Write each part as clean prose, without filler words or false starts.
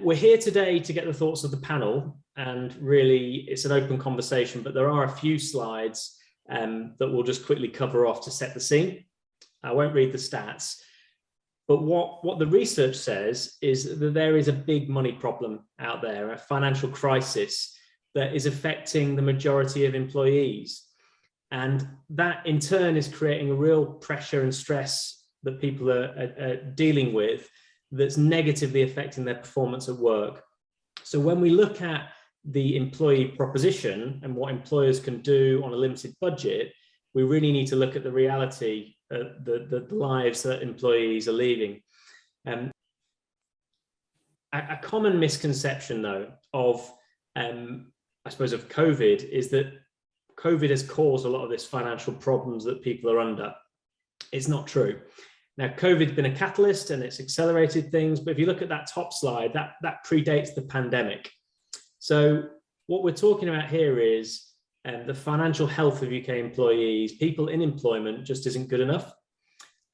we're here today to get the thoughts of the panel, and really it's an open conversation, but there are a few slides that we'll just quickly cover off to set the scene. I won't read the stats, but what the research says is that there is a big money problem out there, a financial crisis that is affecting the majority of employees. And that in turn is creating a real pressure and stress that people are dealing with that's negatively affecting their performance at work. So when we look at the employee proposition and what employers can do on a limited budget, we really need to look at the reality, the lives that employees are leading. A common misconception, though, of I suppose of COVID is that COVID has caused a lot of this financial problems that people are under. It's not true. Now, COVID's been a catalyst and it's accelerated things, but if you look at that top slide, that predates the pandemic. So what we're talking about here is the financial health of UK employees. People in employment just isn't good enough.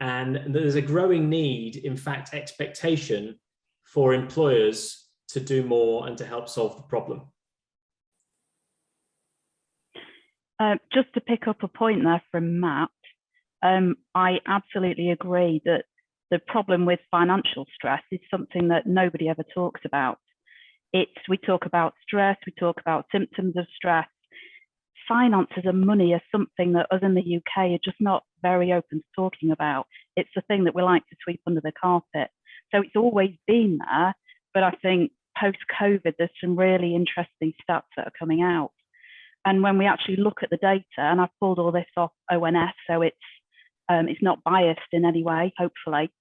And there's a growing need, in fact, expectation for employers to do more and to help solve the problem. Just to pick up a point there from Matt, I absolutely agree that the problem with financial stress is something that nobody ever talks about. We talk about stress, we talk about symptoms of stress. Finances and money are something that us in the UK are just not very open to talking about. It's the thing that we like to sweep under the carpet. So it's always been there, but I think post-COVID, there's some really interesting stats that are coming out. And when we actually look at the data, and I've pulled all this off ONS, so it's not biased in any way, hopefully,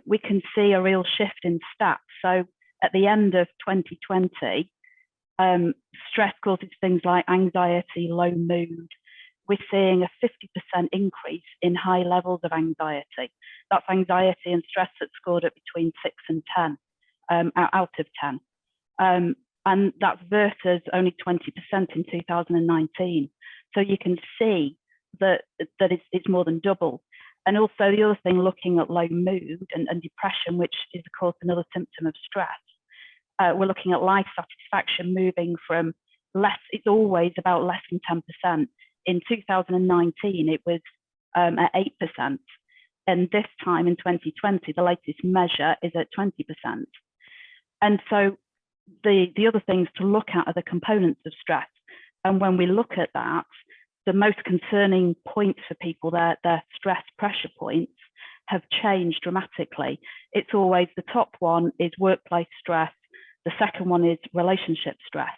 we can see a real shift in stats. So at the end of 2020, stress causes things like anxiety, low mood. We're seeing a 50% increase in high levels of anxiety. That's anxiety and stress that's scored at between 6 and 10 out of 10. And that's versus only 20% in 2019. So you can see that it's more than double. And also the other thing, looking at low mood and depression, which is of course another symptom of stress, we're looking at life satisfaction moving from less, it's always about less than 10%. In 2019, it was at 8%. And this time in 2020, the latest measure is at 20%. And so the other things to look at are the components of stress. And when we look at that, the most concerning points for people, their stress pressure points, have changed dramatically. It's always the top one is workplace stress, the second one is relationship stress,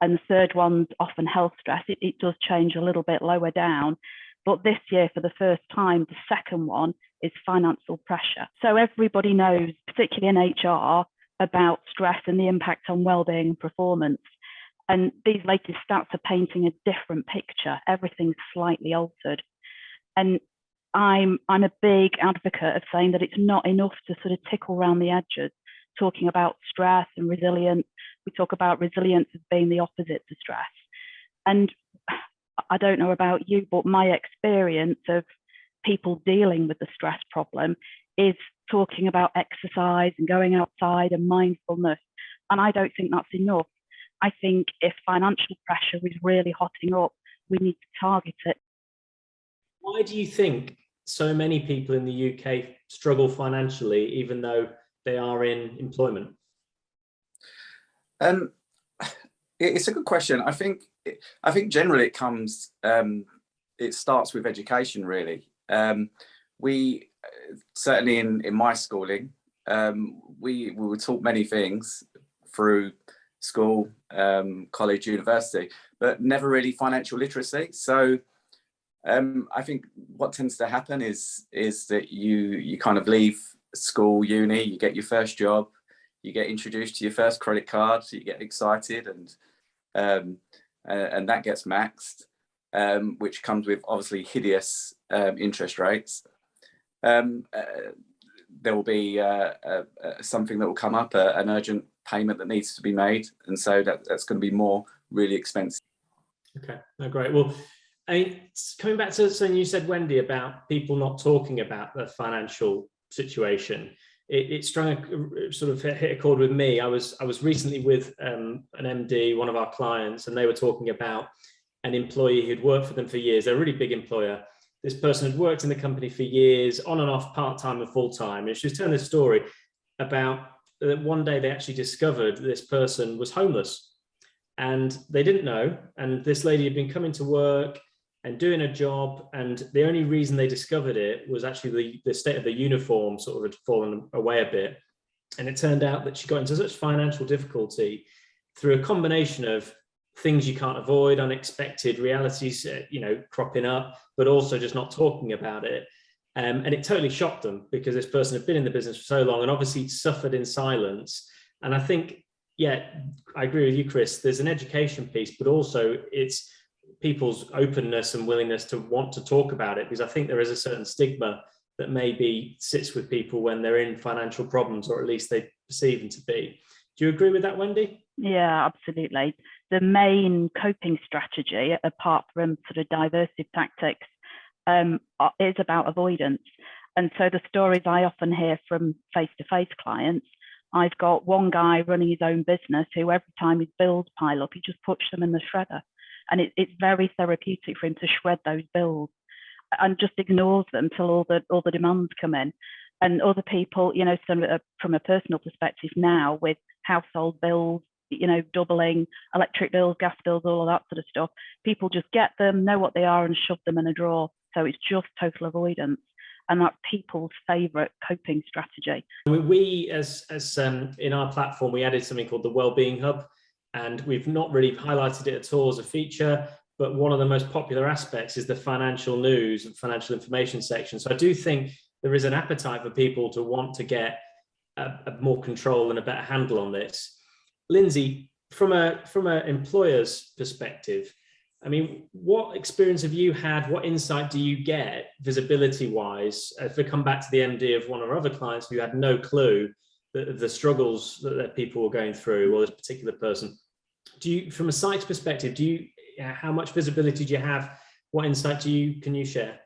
and the third one's often health stress. It does change a little bit lower down, but this year for the first time, the second one is financial pressure. So everybody knows, particularly in HR, about stress and the impact on well-being and performance. And these latest stats are painting a different picture. Everything's slightly altered. And I'm a big advocate of saying that it's not enough to sort of tickle around the edges, talking about stress and resilience. We talk about resilience as being the opposite to stress. And I don't know about you, but my experience of people dealing with the stress problem is talking about exercise and going outside and mindfulness. And I don't think that's enough. I think if financial pressure is really hotting up, we need to target it. Why do you think so many people in the UK struggle financially, even though they are in employment? It's a good question. I think generally it starts with education, really. We certainly in my schooling, we were taught many things through school, college, university, but never really financial literacy. So I think what tends to happen is that you kind of leave school, uni, you get your first job, you get introduced to your first credit card, so you get excited, and that gets maxed, which comes with obviously hideous interest rates. There will be something that will come up, an urgent payment that needs to be made, and so that's going to be more really expensive. Okay, no, great. Well, coming back to something you said, Wendy, about people not talking about the financial situation, it sort of hit a chord with me. I was recently with an MD, one of our clients, and they were talking about an employee who'd worked for them for years. They're a really big employer. This person had worked in the company for years, on and off, part-time and full-time. And she was telling this story about that one day they actually discovered this person was homeless, and they didn't know. And this lady had been coming to work and doing a job, and the only reason they discovered it was actually the state of the uniform sort of had fallen away a bit. And it turned out that she got into such financial difficulty through a combination of things you can't avoid, unexpected realities, cropping up, but also just not talking about it. And it totally shocked them, because this person had been in the business for so long and obviously suffered in silence. And I think, yeah, I agree with you, Chris, there's an education piece, but also it's people's openness and willingness to want to talk about it, because I think there is a certain stigma that maybe sits with people when they're in financial problems, or at least they perceive them to be. Do you agree with that, Wendy? Yeah, absolutely. The main coping strategy, apart from sort of diversive tactics, is about avoidance. And so the stories I often hear from face-to-face clients, I've got one guy running his own business who every time his bills pile up, he just puts them in the shredder. And it's very therapeutic for him to shred those bills and just ignores them till all the demands come in. And other people, from a personal perspective now, with household bills, doubling, electric bills, gas bills, all of that sort of stuff, people just get them, know what they are, and shove them in a drawer. So it's just total avoidance. And that's people's favourite coping strategy. We as in our platform, we added something called the Wellbeing Hub, and we've not really highlighted it at all as a feature, but one of the most popular aspects is the financial news and financial information section. So I do think there is an appetite for people to want to get a more control and a better handle on this. Lindsay, from an employer's perspective, I mean, what experience have you had? What insight do you get visibility-wise? If we come back to the MD of one of our other clients who had no clue the struggles that people were going through, or this particular person, from a Sykes perspective, how much visibility do you have? What insight can you share?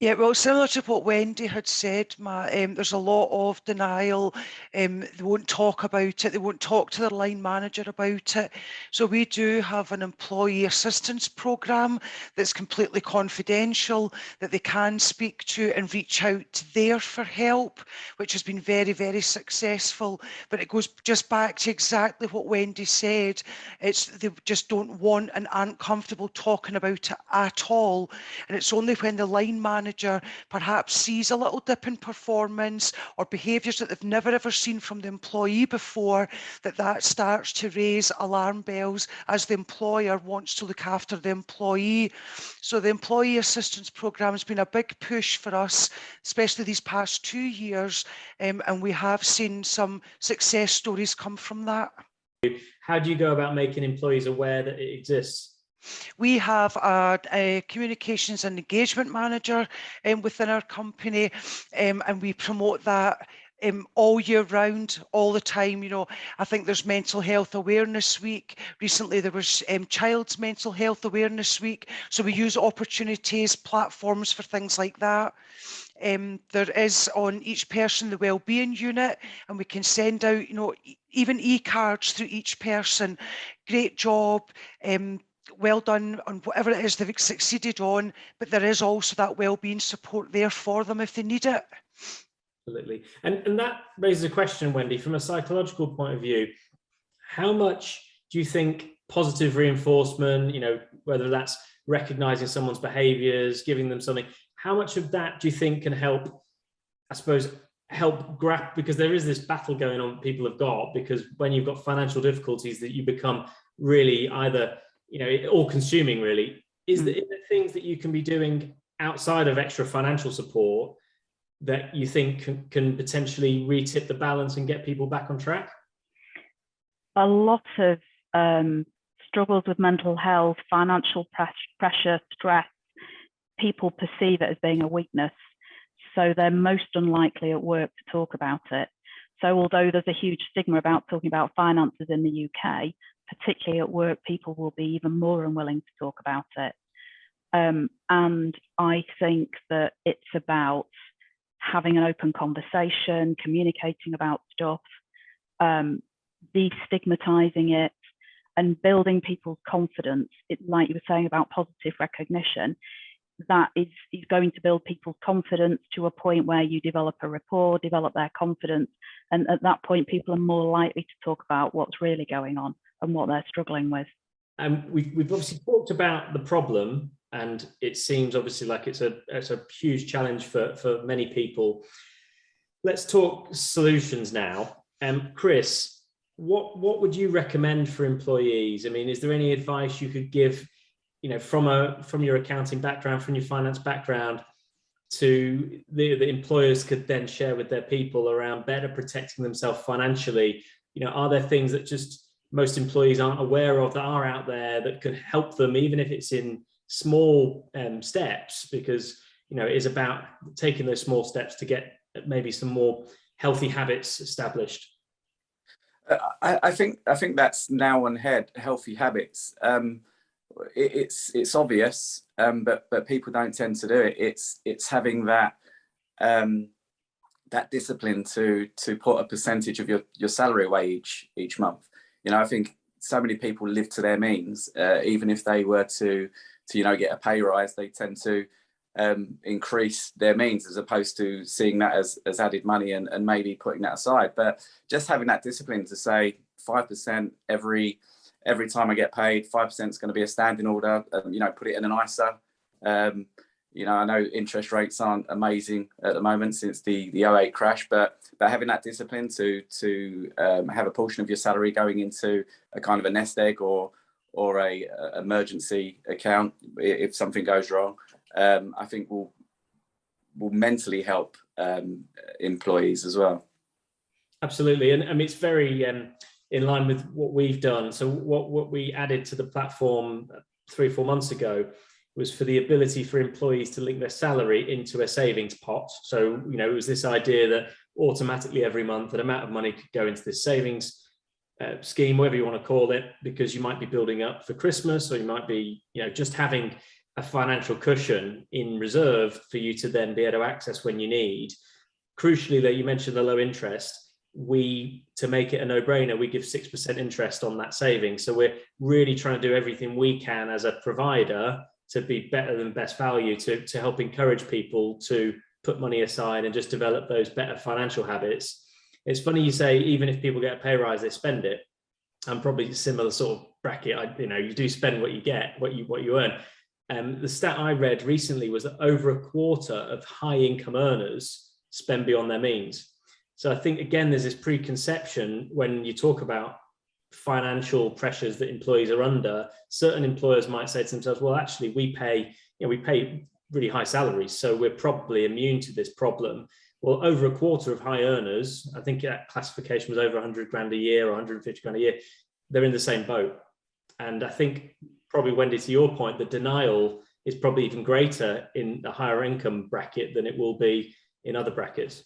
Yeah, well, similar to what Wendy had said, Matt, there's a lot of denial. They won't talk about it. They won't talk to their line manager about it. So we do have an employee assistance programme that's completely confidential, that they can speak to and reach out there for help, which has been very, very successful. But it goes just back to exactly what Wendy said. They just don't want and aren't comfortable talking about it at all. And it's only when the line manager perhaps sees a little dip in performance or behaviours that they've never ever seen from the employee before, that starts to raise alarm bells as the employer wants to look after the employee. So the employee assistance programme has been a big push for us, especially these past 2 years, and we have seen some success stories come from that. How do you go about making employees aware that it exists? We have a communications and engagement manager within our company, and we promote that all year round, all the time. I think there's Mental Health Awareness Week. Recently there was Child's Mental Health Awareness Week. So we use opportunities, platforms for things like that. There is on each person the Wellbeing unit, and we can send out, even e-cards through each person. Great job. Well done on whatever it is they've succeeded on, but there is also that wellbeing support there for them if they need it. Absolutely. And that raises a question, Wendy, from a psychological point of view. How much do you think positive reinforcement, whether that's recognizing someone's behaviors, giving them something, how much of that do you think can help, I suppose, because there is this battle going on people have got, because when you've got financial difficulties that you become really either all-consuming, really. Is there things that you can be doing outside of extra financial support that you think can potentially retip the balance and get people back on track? A lot of struggles with mental health, financial pressure, stress, people perceive it as being a weakness. So they're most unlikely at work to talk about it. So although there's a huge stigma about talking about finances in the UK, particularly at work, people will be even more unwilling to talk about it. And I think that it's about having an open conversation, communicating about stuff, destigmatizing it, and building people's confidence. It's like you were saying about positive recognition, that is going to build people's confidence to a point where you develop a rapport, develop their confidence. And at that point, people are more likely to talk about what's really going on and what they're struggling with. And we've obviously talked about the problem, and it seems obviously like it's a huge challenge for many people. Let's talk solutions now. Chris, what would you recommend for employees? I mean, is there any advice you could give, you know, from your accounting background, from your finance background, to the employers could then share with their people around better protecting themselves financially? You know, are there things that just most employees aren't aware of that are out there that could help them, even if it's in small steps? Because, you know, it is about taking those small steps to get maybe some more healthy habits established. I think that's now on head, healthy habits. It's obvious, but people don't tend to do it. It's having that that discipline to put a percentage of your salary away each month. You know, I think so many people live to their means. Even if they were to get a pay rise, they tend to increase their means as opposed to seeing that as added money and maybe putting that aside. But just having that discipline to say 5% every time I get paid, 5% is going to be a standing order, you know, put it in an ISA. You know, I know interest rates aren't amazing at the moment since the 08 crash, but having that discipline to have a portion of your salary going into a kind of a nest egg or a emergency account if something goes wrong, I think will mentally help employees as well. Absolutely, and I mean, it's very in line with what we've done. So what we added to the platform 3 or 4 months ago was for the ability for employees to link their salary into a savings pot. So, you know, it was this idea that automatically every month an amount of money could go into this savings scheme, whatever you want to call it, because you might be building up for Christmas, or you might be, you know, just having a financial cushion in reserve for you to then be able to access when you need. Crucially, that you mentioned the low interest, to make it a no-brainer, we give 6% interest on that saving. So we're really trying to do everything we can as a provider to be better than best value, to help encourage people to put money aside and just develop those better financial habits. It's funny you say, even if people get a pay rise, they spend it. I'm probably a similar sort of bracket. You do spend what you get, what you earn. The stat I read recently was that over a quarter of high income earners spend beyond their means. So I think, again, there's this preconception when you talk about financial pressures that employees are under. Certain employers might say to themselves, well, actually, we pay really high salaries, so we're probably immune to this problem. Well, over a quarter of high earners, I think that classification was over 100 grand a year or 150 grand a year, they're in the same boat. And I think probably, Wendy, to your point, the denial is probably even greater in the higher income bracket than it will be in other brackets.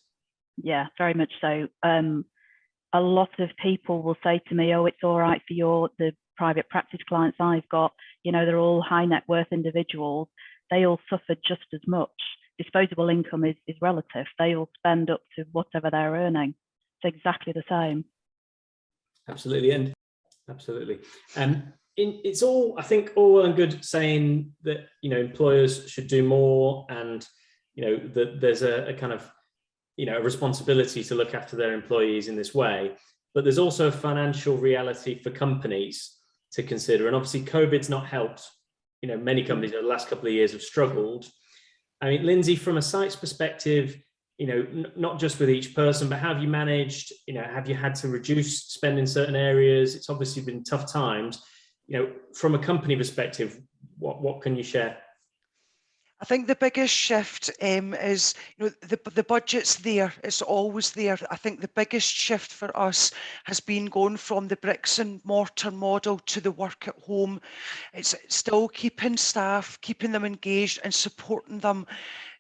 Yeah, very much so. A lot of people will say to me, oh, it's all right for the private practice clients I've got, you know, they're all high net worth individuals. They all suffer just as much. Disposable income is relative. They all spend up to whatever they're earning. It's exactly the same. Absolutely. And absolutely. It's all, I think, all well and good saying that, you know, employers should do more, and, you know, that there's a kind of, you know, a responsibility to look after their employees in this way. But there's also a financial reality for companies to consider. And obviously, COVID's not helped. You know, many companies over the last couple of years have struggled. I mean, Lindsay, from a Sykes perspective, you know, not just with each person, but how have you managed, you know, have you had to reduce spend in certain areas? It's obviously been tough times. You know, from a company perspective, what can you share? I think the biggest shift is, you know, the budget's there. It's always there. I think the biggest shift for us has been going from the bricks and mortar model to the work at home. It's still keeping staff, keeping them engaged and supporting them.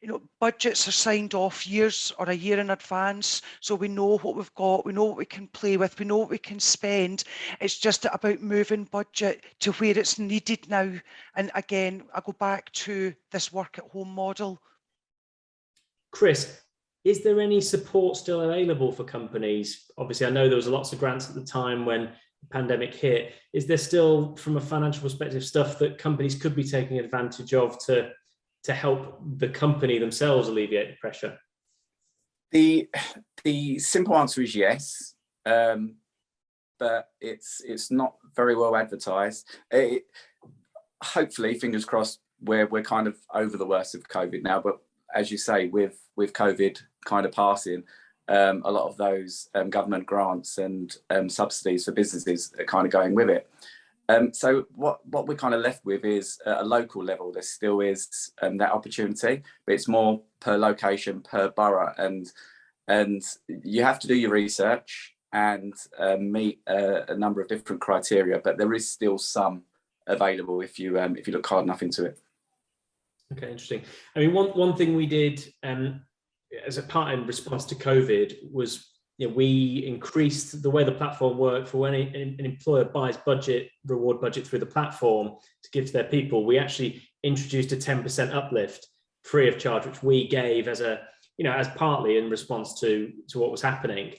You know, budgets are signed off years or a year in advance, so we know what we've got, we know what we can play with, we know what we can spend. It's just about moving budget to where it's needed now. And again, I go back to this work at home model. Chris, Is there any support still available for companies? Obviously, I know there was lots of grants at the time when the pandemic hit. Is there still, from a financial perspective, stuff that companies could be taking advantage of to help the company themselves alleviate the pressure? The simple answer is yes, but it's not very well advertised. Hopefully, fingers crossed, we're kind of over the worst of COVID now. But as you say, with COVID kind of passing, a lot of those government grants and subsidies for businesses are kind of going with it. So what we're kind of left with is, at a local level, there still is that opportunity, but it's more per location, per borough, and you have to do your research and meet a number of different criteria. But there is still some available if you look hard enough into it. Okay, interesting. I mean, one thing we did as a part in response to COVID was, we increased the way the platform worked. For when an employer buys reward budget through the platform to give to their people, we actually introduced a 10% uplift free of charge, which we gave as partly in response to what was happening.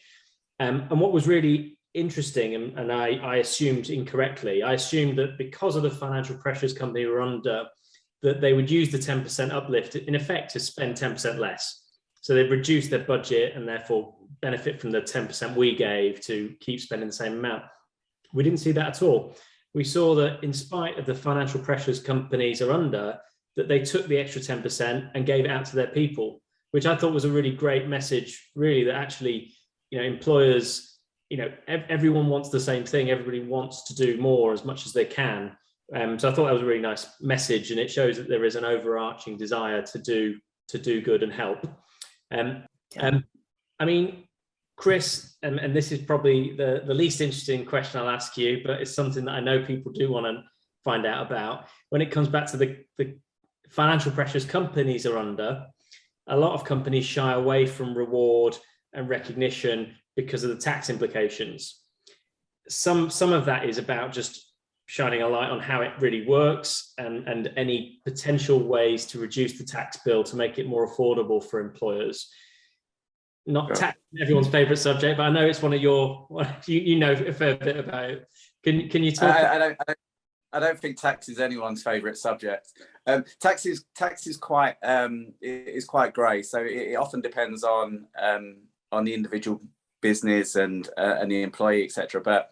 And what was really interesting, and I assumed incorrectly, I assumed that because of the financial pressures company were under, that they would use the 10% uplift in effect to spend 10% less. So they've reduced their budget and therefore benefit from the 10% we gave to keep spending the same amount. We didn't see that at all. We saw that in spite of the financial pressures companies are under, that they took the extra 10% and gave it out to their people, which I thought was a really great message, really, that actually, employers, everyone wants the same thing. Everybody wants to do more as much as they can. So I thought that was a really nice message, and it shows that there is an overarching desire to do good and help. I mean, Chris, and this is probably the least interesting question I'll ask you, but it's something that I know people do want to find out about. When it comes back to the financial pressures companies are under, a lot of companies shy away from reward and recognition because of the tax implications. Some of that is about just shining a light on how it really works and any potential ways to reduce the tax bill to make it more affordable for employers. Not tax, everyone's favorite subject, but I know it's one of your, you know a fair bit about it. Can you talk? I don't think tax is anyone's favorite subject. Tax is quite grey, so it often depends on the individual business and the employee, etc. But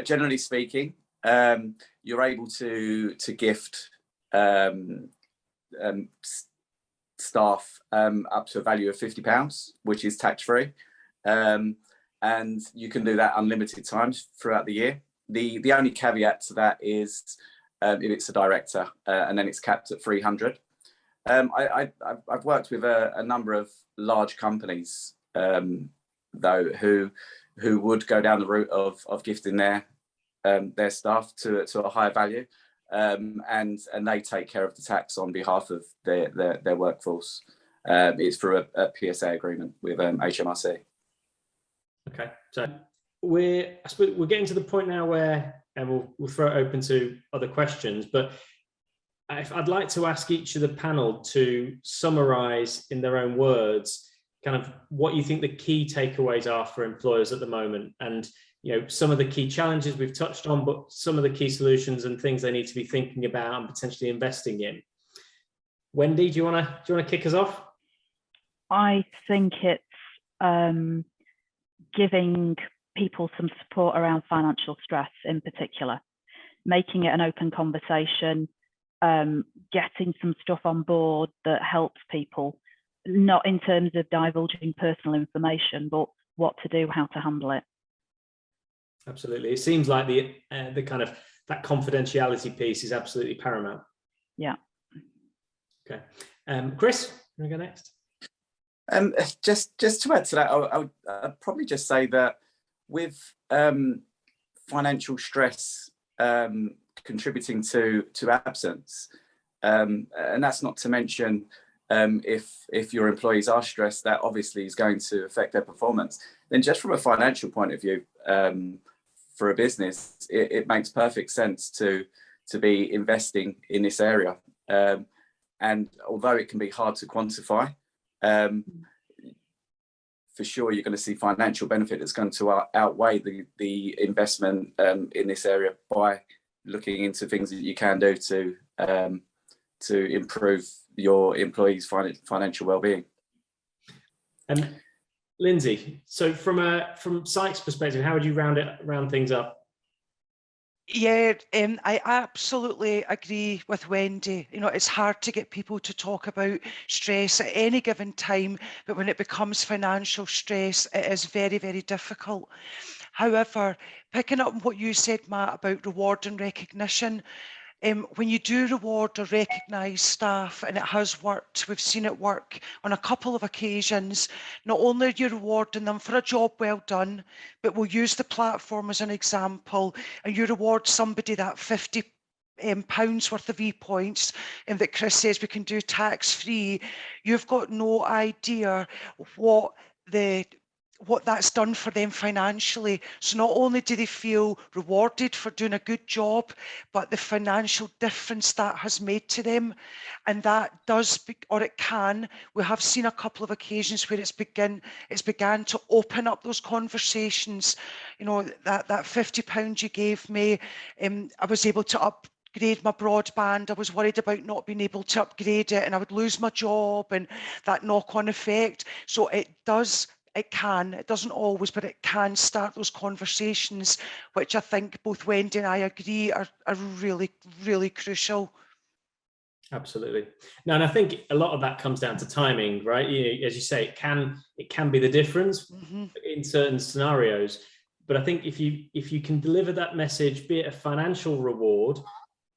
generally speaking, you're able to gift staff up to a value of £50, which is tax-free, and you can do that unlimited times throughout the year. The only caveat to that is if it's a director, and then it's capped at 300. I've worked with a number of large companies though who would go down the route of gifting their staff to a higher value, and they take care of the tax on behalf of their workforce. It's through a PSA agreement with HMRC. Okay, so we're getting to the point now where, and we'll throw it open to other questions, but I'd like to ask each of the panel to summarize in their own words kind of what you think the key takeaways are for employers at the moment, and some of the key challenges we've touched on, but some of the key solutions and things they need to be thinking about and potentially investing in. Wendy, do you want to kick us off? I think it's giving people some support around financial stress in particular, making it an open conversation, getting some stuff on board that helps people, not in terms of divulging personal information, but what to do, how to handle it. Absolutely. It seems like the kind of that confidentiality piece is absolutely paramount. Yeah. Okay. Chris, you want to go next? Just to add to that, I'd probably just say that with financial stress contributing to absence, and that's not to mention if your employees are stressed, that obviously is going to affect their performance. Then just from a financial point of view, for a business, it makes perfect sense to be investing in this area. And although it can be hard to quantify, for sure you're going to see financial benefit that's going to outweigh the investment in this area by looking into things that you can do to improve your employees' financial well-being. And Lindsay, so from Sykes' perspective, how would you round things up? Yeah, I absolutely agree with Wendy. You know, it's hard to get people to talk about stress at any given time, but when it becomes financial stress, it is very, very difficult. However, picking up on what you said, Matt, about reward and recognition, when you do reward or recognise staff, and it has worked, we've seen it work on a couple of occasions, not only are you rewarding them for a job well done, but we'll use the platform as an example, and you reward somebody that £50 worth of e-points and that Chris says we can do tax-free. You've got no idea what that's done for them financially. So not only do they feel rewarded for doing a good job, but the financial difference that has made to them. And that does, or it can, we have seen a couple of occasions where it's began to open up those conversations. You know, that £50 you gave me, I was able to upgrade my broadband. I was worried about not being able to upgrade it and I would lose my job, and that knock-on effect. So it doesn't always, but it can start those conversations, which I think both Wendy and I agree are really, really crucial. Absolutely. No, and I think a lot of that comes down to timing, right? As you say, it can be the difference in certain scenarios. But I think if you can deliver that message, be it a financial reward,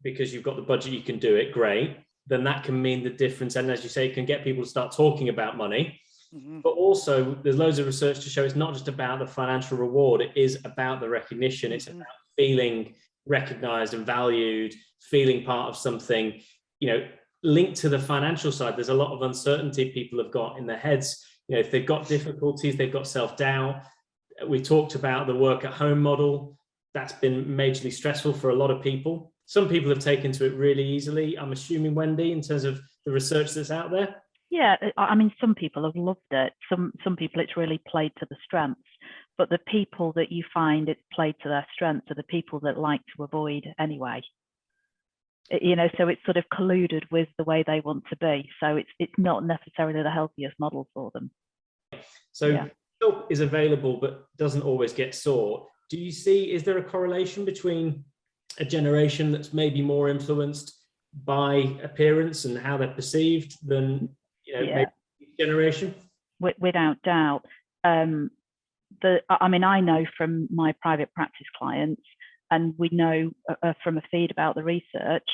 because you've got the budget, you can do it, great, then that can mean the difference. And as you say, it can get people to start talking about money. But also there's loads of research to show it's not just about the financial reward, it is about the recognition. It's about feeling recognized and valued, feeling part of something, linked to the financial side. There's a lot of uncertainty people have got in their heads. If they've got difficulties, they've got self-doubt. We talked about the work at home model. That's been majorly stressful for a lot of people. Some people have taken to it really easily, I'm assuming, Wendy, in terms of the research that's out there. Yeah, I mean, some people have loved it. Some people it's really played to the strengths, but the people that you find it's played to their strengths are the people that like to avoid anyway. So it's sort of colluded with the way they want to be. So it's not necessarily the healthiest model for them. So help is available, but doesn't always get sought. Is there a correlation between a generation that's maybe more influenced by appearance and how they're perceived than maybe generation? Without doubt. I know from my private practice clients, and we know from a feed about the research,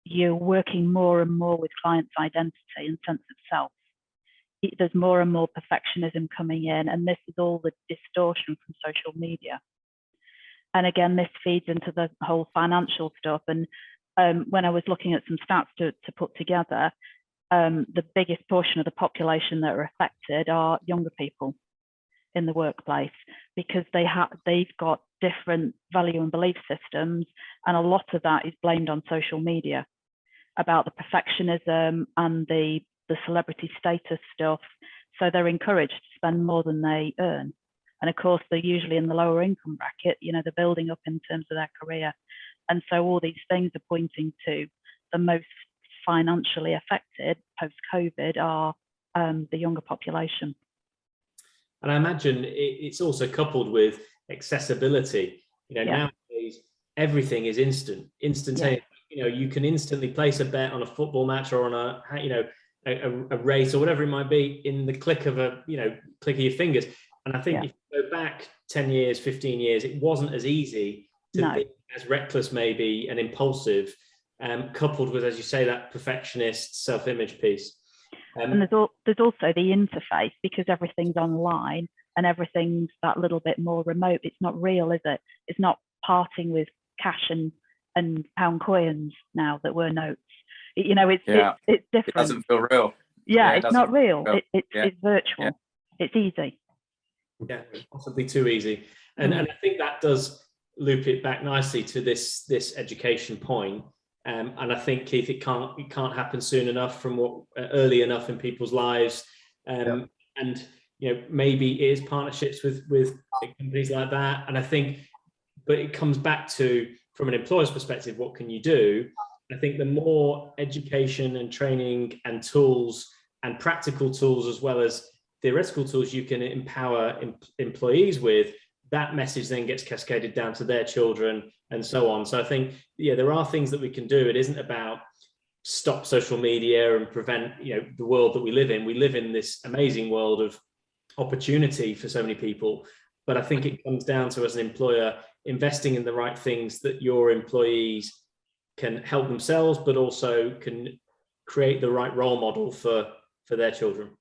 you're working more and more with clients' identity and sense of self. There's more and more perfectionism coming in, and this is all the distortion from social media. And again, this feeds into the whole financial stuff. And when I was looking at some stats to put together, the biggest portion of the population that are affected are younger people in the workplace, because they've got different value and belief systems, and a lot of that is blamed on social media about the perfectionism and the celebrity status stuff. So they're encouraged to spend more than they earn, and of course they're usually in the lower income bracket. They're building up in terms of their career, and so all these things are pointing to the most financially affected post-COVID are the younger population. And I imagine it's also coupled with accessibility. Nowadays everything is instantaneous. You can instantly place a bet on a football match or on a race or whatever it might be in the click of your fingers. And I think if you go back 10 years, 15 years, it wasn't as easy to think, as reckless maybe and impulsive, coupled with, as you say, that perfectionist self-image piece. And there's also the interface, because everything's online and everything's that little bit more remote. It's not real, is it? It's not parting with cash and pound coins now that were notes. It's different. It doesn't feel real. It's not real. It's virtual. Yeah. It's easy. Yeah, possibly too easy. And I think that does loop it back nicely to this education point. And I think, Keith, it can't happen soon enough, early enough in people's lives. And maybe it is partnerships with companies like that. And I think, but it comes back to, from an employer's perspective, what can you do? I think the more education and training and tools and practical tools, as well as theoretical tools, you can empower employees with, that message then gets cascaded down to their children and so on. So I think, there are things that we can do. It isn't about stop social media and prevent, the world that we live in. We live in this amazing world of opportunity for so many people. But I think it comes down to, as an employer, investing in the right things that your employees can help themselves, but also can create the right role model for their children.